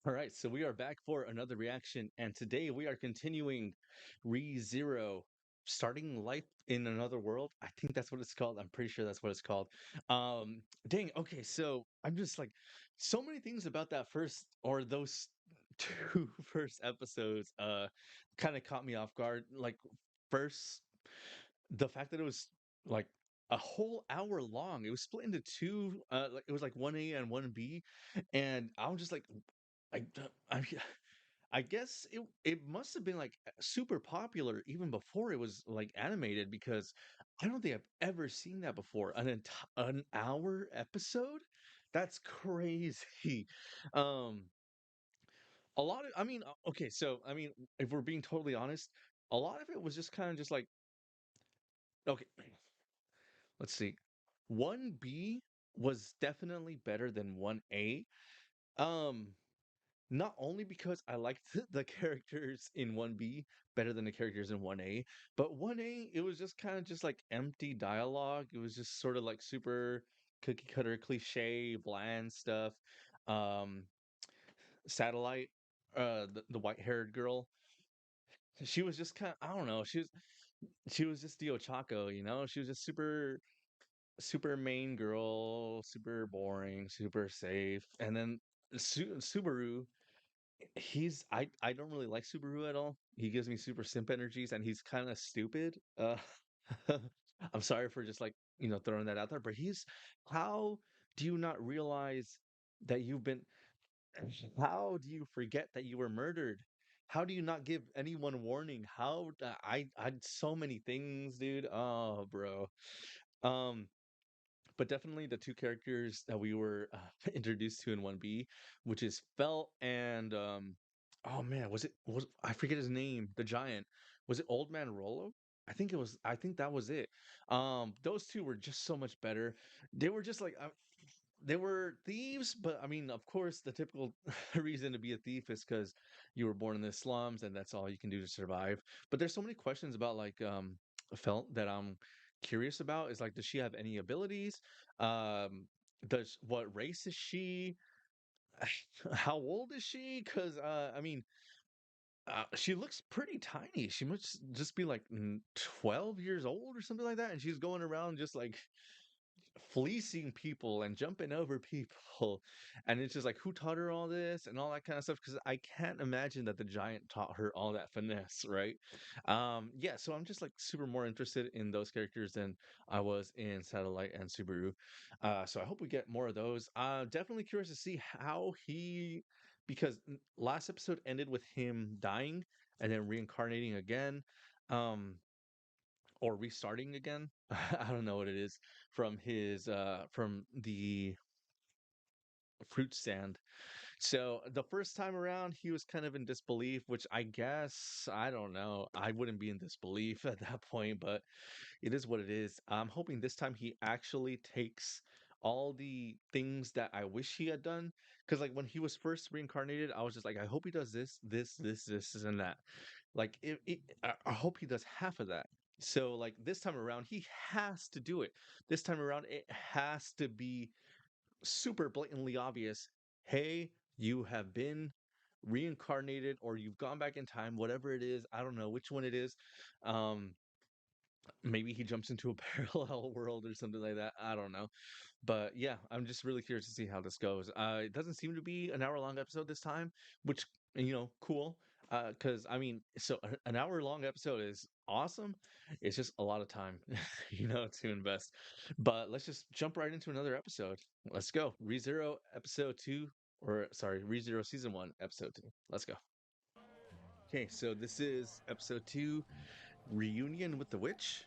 All right, so we are back for another reaction, and today we are continuing ReZero, starting life in another world. I think that's what it's called. I'm pretty sure that's what it's called. Dang. Okay, so I'm just like so many things about that first or those two first episodes. Kind of caught me off guard. Like first, the fact that it was like a whole hour long. It was split into two. Like it was like 1A and 1B, and I was just like I, I, I guess it must have been like super popular even before it was like animated because I don't think I've ever seen that before. An hour episode? That's crazy. Um, a lot of I mean, okay, so I mean, if we're being totally honest, a lot of it was just kind of just like okay, let's see. 1B was definitely better than 1A. Um, Not only because I liked the characters in 1B better than the characters in 1A, but 1A, it was just kind of just like empty dialogue. It was just sort of like super cookie cutter cliche, bland stuff. Um, Satellite, the white-haired girl, she was just kind of, I don't know, she was just the Ochako, you know? She was just super main girl, super boring, super safe. And then Subaru, I don't really like Subaru at all. He gives me super simp energies and he's kind of stupid. I'm sorry for just like, throwing that out there, but how do you not realize that you've been how do you forget that you were murdered? How do you not give anyone warning? I so many things, dude. Oh, bro. Um but definitely the two characters that we were introduced to in 1B, which is Felt and oh man, was I forget his name, the giant. Was it Old Man Rolo? I think that was it. Those two were just so much better. They were just like they were thieves, but I mean, of course, the typical reason to be a thief is because you were born in the slums and that's all you can do to survive. But there's so many questions about like Felt that I'm curious about. Is like, does she have any abilities? Um, does what race is she? How old is she? Because I mean, she looks pretty tiny. She must just be like 12 years old or something like that, and she's going around just like fleecing people and jumping over people. And it's just like, who taught her all this and all that kind of stuff? Because I can't imagine that the giant taught her all that finesse, right? Yeah, so I'm just like super more interested in those characters than I was in Satellite and Subaru. So I hope we get more of those. Definitely curious to see how because last episode ended with him dying and then reincarnating again. Um, or restarting again. I don't know what it is from the fruit stand. So the first time around he was kind of in disbelief, which I guess I don't know. I wouldn't be in disbelief at that point, but it is what it is. I'm hoping this time he actually takes all the things that I wish he had done. Because like when he was first reincarnated, I was just like, I hope he does this, and that. Like I hope he does half of that. So like this time around, he has to do it. This time around, it has to be super blatantly obvious. Hey, you have been reincarnated, or you've gone back in time, whatever it is. I don't know which one it is. Um, Maybe he jumps into a parallel world or something like that. I don't know. But yeah, I'm just really curious to see how this goes. It doesn't seem to be an hour long episode this time, which, cool. Because I mean, so an hour long episode is awesome. It's just a lot of time, to invest. But let's just jump right into another episode. Let's go. ReZero episode two, or sorry, ReZero season one, episode two. Let's go. Okay, so this is episode two, reunion with the witch.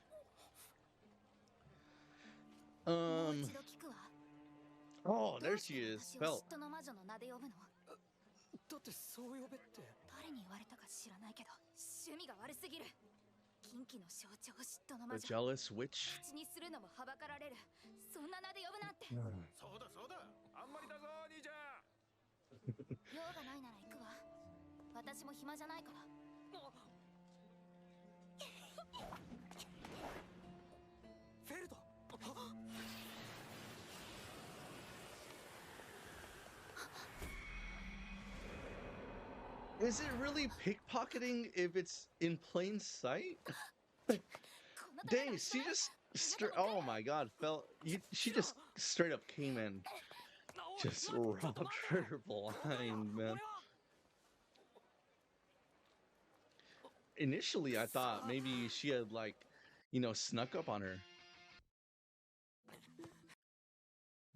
もう Um, 一度聞くわ。oh, ど there うし she て is. 私を Felt. 嫉妬の魔女の名で呼ぶの？だってそう呼べって。誰に言われたか知らないけど趣味が悪すぎる。近畿の象徴嫉妬の The 魔女。 jealous witch. 口にするのもはばかられる。そんな名で呼ぶなんて。そうだそうだ。あんまりだぞ兄ちゃん。用がないなら行くわ。私も暇じゃないから。フェルト。Is it really pickpocketing if it's in plain sight? Like, このためが dang, 一緒 she な just あなたも来 oh my god, she just straight up came in, おい just ちょっと robbed 待て her この野郎 blind, 俺 man. は Initially, I さ thought あ maybe she had like, snuck up on her.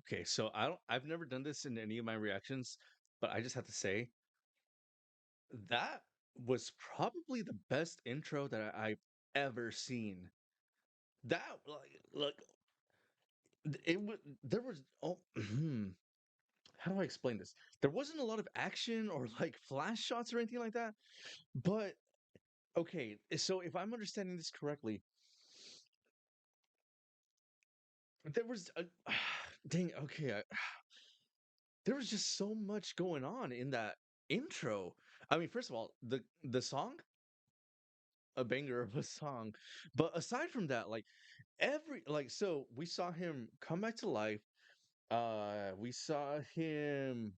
Okay, so I've never done this in any of my reactions, but I just have to say that was probably the best intro that I've ever seen. That like look, it was there was oh how do I explain this? There wasn't a lot of action or like flash shots or anything like that, but okay, so if I'm understanding this correctly, there was a dang okay, there was just so much going on in that intro. I mean, first of all, the song, a banger of a song, but aside from that, like so we saw him come back to life. We saw him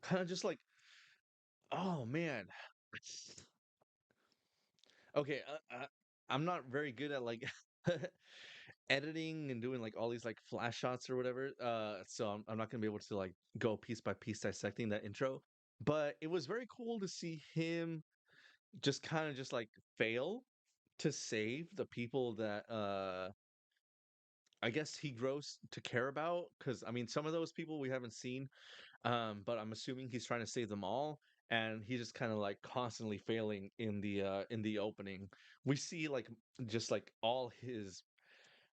kind of just like, oh man, okay, I'm not very good at like editing and doing like all these like flash shots or whatever. So I'm not gonna be able to like go piece by piece dissecting that intro. But it was very cool to see him just kind of just like fail to save the people that I guess he grows to care about. Because I mean, some of those people we haven't seen, but I'm assuming he's trying to save them all, and he's just kind of like constantly failing in the opening. We see like just like all his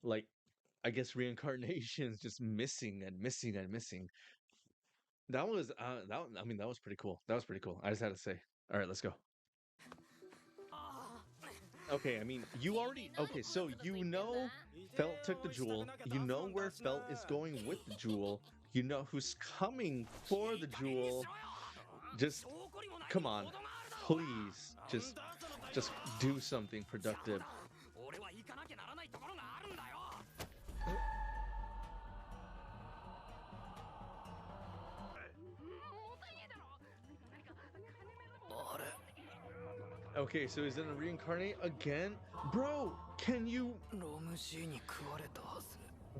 like I guess reincarnations just missing and missing and missing. That was I mean that was pretty cool. That was pretty cool. I just had to say. All right, let's go. あ Okay, I mean, you てめえ already 何 okay, こんな so こと言 you ってんだ know いて Felt took the よしたく jewel. なきゃ You 出す know もん出 where しな Felt is going with the jewel. You know who's coming い for い the 加減にし jewel. ろよ Just 証拠にも何 come も on, 程があるだろうが please, なんだその態度 just do something 邪魔 productive. だ俺は行かなきゃならないところがあるんだよ Okay, so he's gonna reincarnate again, bro. Can you? ロムシーに食われたはず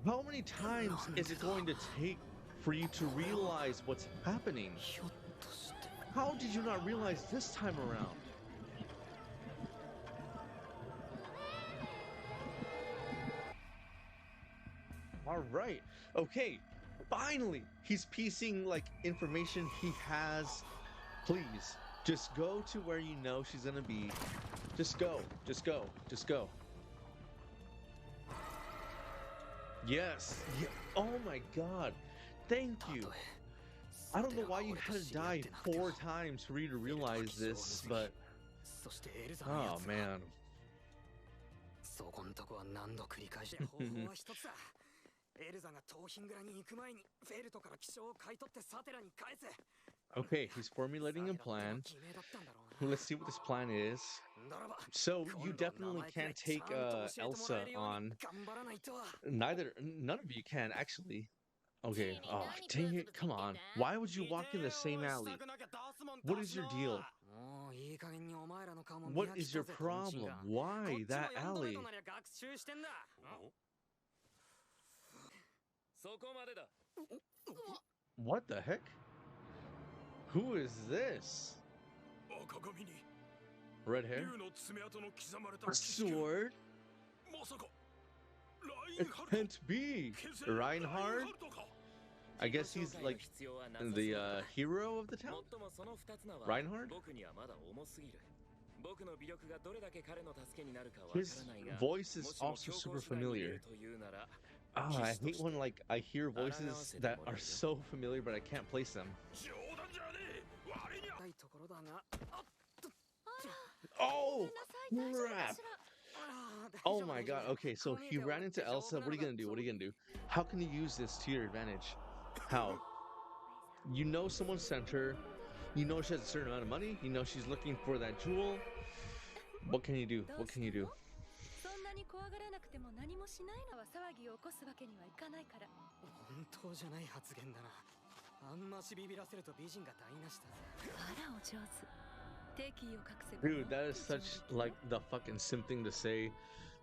How many times is it going to take for you to realize what's happening? ひょっとして How did you not realize this time around? All right. Okay. Finally, he's piecing like information he has. Please, just go to where you know she's gonna be. Just go. Just go. Just go. Yes. Yeah. Oh my God. Thank た you. とえ I don't know why you 俺 had と to 知り合っ die てなくても 4 times for you to フェルトは realize 気象を this, 盗み but そしてエルザの oh やつが man. そこんとこは何度繰り返して方法は一つだエルザが盗品蔵に行く前にフェルトから気象を買い取ってサテラに返せ Okay, he's サ formulating テ a ラってのは plan. 決めだったんだろうな Let's see what this plan is. ならば So 今 you 度は definitely 名前くら can't いち take ゃんと教えてもら Elsa えるように on. 頑張らないと None of you can actually. Okay. 君 Oh, 何 dang ブ it! ツブツ言 Come ってん on. だ Why would you いて walk in the よ same し alley? たくなきゃ出すもん What 出 is し your な deal? もういい加減にお前らの顔も見 What 飽き is た your ぜトンチン problem? がこ Why っちも that 4度目 alley? となりゃ学習してんだそこまでだ What the heck? Who is this? 赤髪に Red hair? 竜の爪痕の刻まれた A sword? まさか It can't be. Reinhard? I guess he's like the hero of the town? Reinhard? His voice is also super familiar. Ah, I hate when like I hear voices that are so familiar but I can't place them. 冗談じゃねえ割にはところだが Oh ごめんなさい大丈夫か crap! しら Oh my god. Okay, so he ran into Elsa. What are you gonna do? What are you gonna do? How can you use this to your advantage? How? You know someone sent her. You know she has a certain amount of money. You know she's looking for that jewel. What can you do? What can you do? そんなに怖がらなくても何もしないのは騒ぎを起こすわけにはいかないから。本当じゃない発言だなあんましビビらせると美人が台無しだぜ。あらお上手。敵意を隠せば Dude, もっ that と is 上 such 出来 like よ。 the fucking sim thing to say.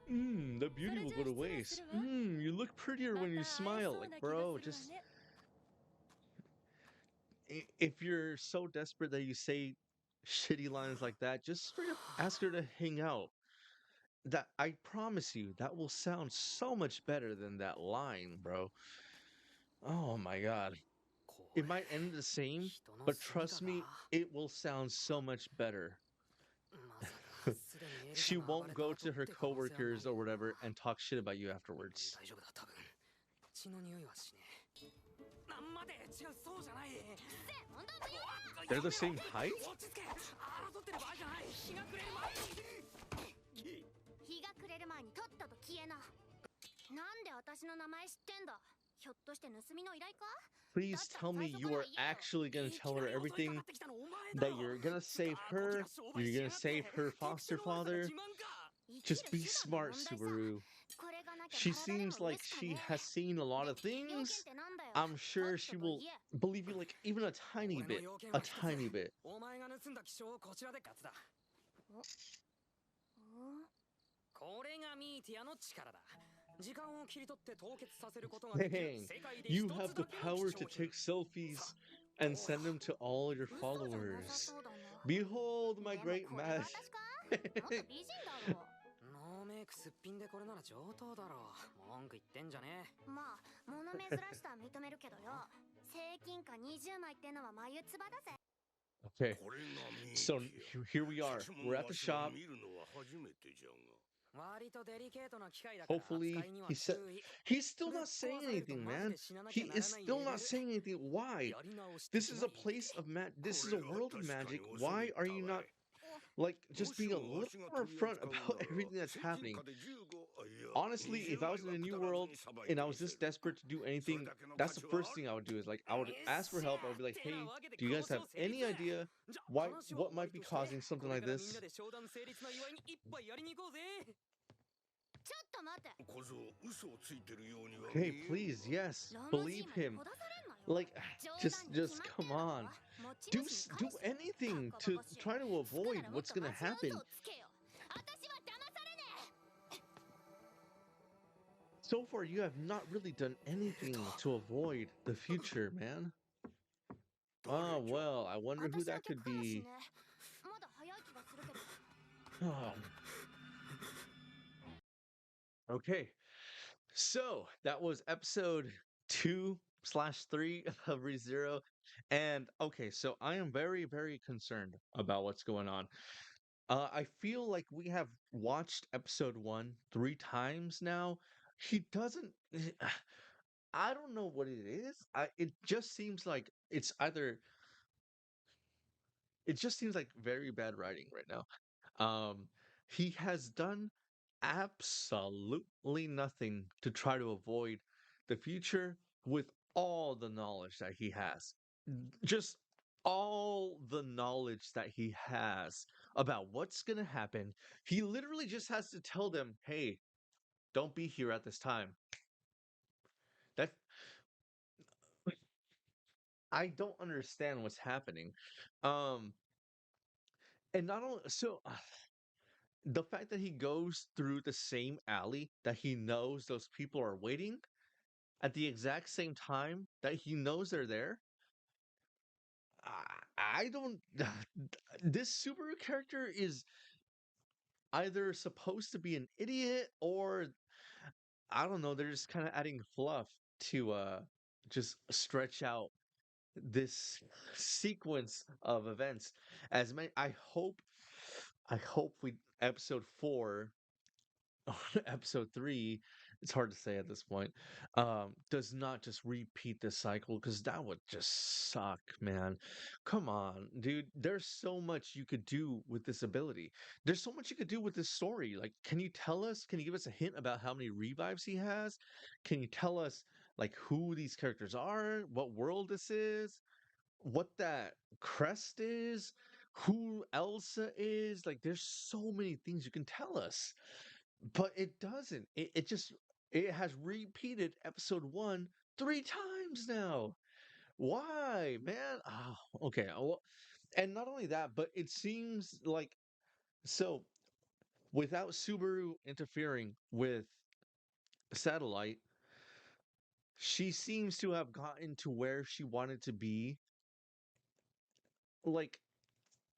The beauty will go to waste. You look prettier ま when you た会え smile. そう Like, な気が bro, するわ just ね。 if you're so desperate that you say shitty lines like that, just straight up ask her to hang out. That I promise you, that will sound so much better than that line, bro. Oh my god. こ It れ might end the same, 人の but 住みか trust だ。 me, it will sound so much better. まさかすでにエル She ザが暴 won't れた go 後 to っ her て可能性はない coworkers or よな。 whatever and talk shit about you afterwards. 大丈夫だ多分。血の匂いはしねえ。なんまで違うそうじゃない。 They're the same height? 落ち着け。争ってる場合じゃない。日が暮れる前に。日が暮れる前にとっとと消えな。なんで私の名前知ってんだ。ひょっとして盗みの依頼か。 Please tell me you are actually gonna tell her everything, that you're gonna save her, you're gonna save her foster father. Just be smart, Subaru. She seems like she has seen a lot of things. I'm sure she will believe you like even a tiny bit. A tiny bit. お前が盗んだ気象をこちらで勝つだ。これがミーティアの力だ。時間を切り取って凍結させることができる Dang, 世界で you 一 have つ the だけの power 希 to 少品。 take selfies and send them to all your followers. Behold my great magic. 美人だろノーメイクすっぴんでこれなら上等だろう。文句言ってんじゃねえ。まあ物珍しさは認めるけどよ。正金貨20枚ってのは眉唾だぜ。 Okay, so here we are. We're at the shop. 割とデリケートな機械だから Hopefully, 扱いには he said 注意。 he's still not saying anything, man. He is still not saying anything. Why? やり直して This is a place of this is a world of magic. Why are you not like just being a little more upfront about everything that's happening? Honestly, if I was in a new world and I was this desperate to do anything, that's the first thing I would do is like I would ask for help. I would be like, hey, do you guys have any idea why what might be causing something like this? みんなで商談成立の祝いに一杯やりに行こうぜ。 ちょっと待って。 Okay, please, yes, ロマ believe ジーまで him. ほだされんなよ。 Like, just come on. Do anything to try to avoid what's gonna happen. So far, you have not really done anything to avoid the future, man. Oh, well, I wonder who that could be. Oh. Okay, so that was episode 2/3 of ReZero. And okay, so I am very, very concerned about what's going on. I feel like we have watched episode 1 3 times now. He doesn't. I don't know what it is. It just seems like it's either. It just seems like very bad writing right now. He has done absolutely nothing to try to avoid the future with all the knowledge that he has. Just all the knowledge that he has about what's going to happen. He literally just has to tell them, hey, don't be here at this time. That I don't understand what's happening. Um, and not only so the fact that he goes through the same alley that he knows those people are waiting at the exact same time that he knows they're there. I don't. This Subaru character is either supposed to be an idiot or I don't know. They're just kind of adding fluff to just stretch out this sequence of events. As many, I hope we episode 4 episode 3, it's hard to say at this point, does not just repeat this cycle because that would just suck, man. Come on, dude. There's so much you could do with this ability. There's so much you could do with this story. Like, can you tell us? Can you give us a hint about how many revives he has? Can you tell us like who these characters are? What world this is? What that crest is? Who Elsa is? Like, there's so many things you can tell us. But it doesn't. It has repeated episode 1 3 times now. Why, man? Oh, okay. Well, and not only that, but it seems like so without Subaru interfering with Satellite, she seems to have gotten to where she wanted to be, like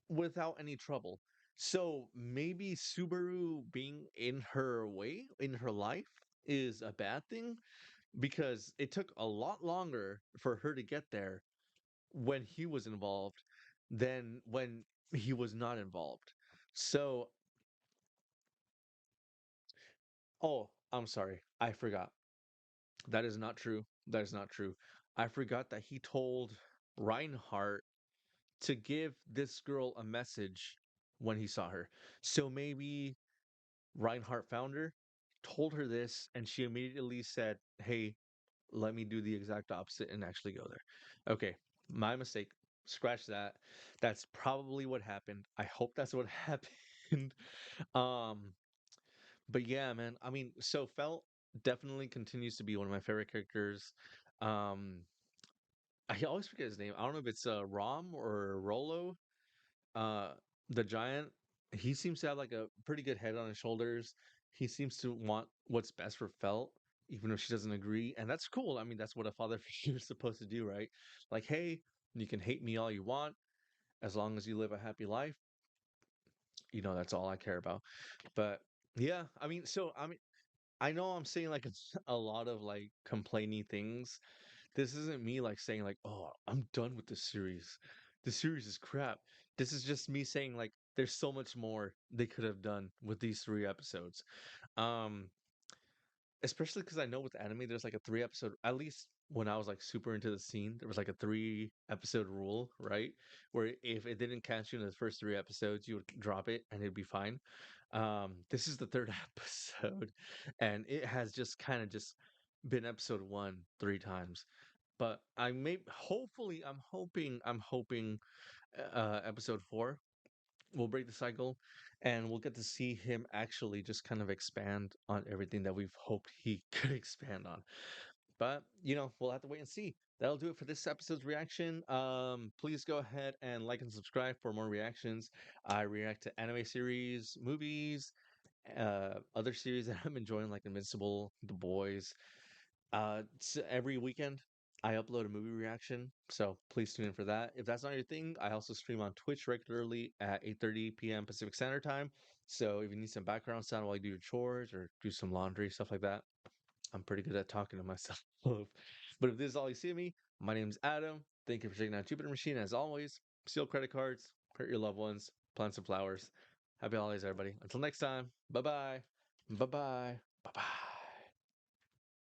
without any trouble. So maybe Subaru being in her way, in her life, is a bad thing because it took a lot longer for her to get there when he was involved than when he was not involved. So, oh, I'm sorry. I forgot. That is not true. That is not true. I forgot that he told Reinhardt to give this girl a message when he saw her. So maybe Reinhardt found her, told her this, and she immediately said, "Hey, let me do the exact opposite and actually go there." Okay, my mistake. Scratch that. That's probably what happened. I hope that's what happened. Um, but yeah, man. I mean, so Felt definitely continues to be one of my favorite characters. Um, I always forget his name. I don't know if it's Rom or Rolo. Uh, the giant, he seems to have like a pretty good head on his shoulders. He seems to want what's best for Felt, even if she doesn't agree, and that's cool. I mean, that's what a father figure is supposed to do, right? Like, hey, you can hate me all you want, as long as you live a happy life. That's all I care about. But yeah, I mean, I know I'm saying like a lot of like complaining things. This isn't me like saying like, "Oh, I'm done with this series. The series is crap." This is just me saying like there's so much more they could have done with these 3 episodes. Um Especially cuz I know with anime there's like a 3 episode, at least when I was like super into the scene, there was like a 3 episode rule, right? Where if it didn't catch you in the first 3 episodes, you would drop it and it'd be fine. This is the third episode and it has just kind of just been episode 1 3 times, but I may hopefully I'm hoping episode 4 will break the cycle and we'll get to see him actually just kind of expand on everything that we've hoped he could expand on. But we'll have to wait and see. That'll do it for this episode's reaction. Please go ahead and like and subscribe for more reactions. I react to anime series, movies, other series that I'm enjoying like Invincible, The Boys. Every weekend I upload a movie reaction, so please tune in for that. If that's not your thing, I also stream on Twitch regularly at 8:30 p.m. Pacific Standard Time. So if you need some background sound while you do your chores or do some laundry, stuff like that, I'm pretty good at talking to myself. But if this is all you see of me, my name is Adam. Thank you for checking out Jupiter Machine. As always, steal credit cards, hurt your loved ones, plant some flowers. Happy holidays, everybody. Until next time, bye bye. Bye bye. Bye bye.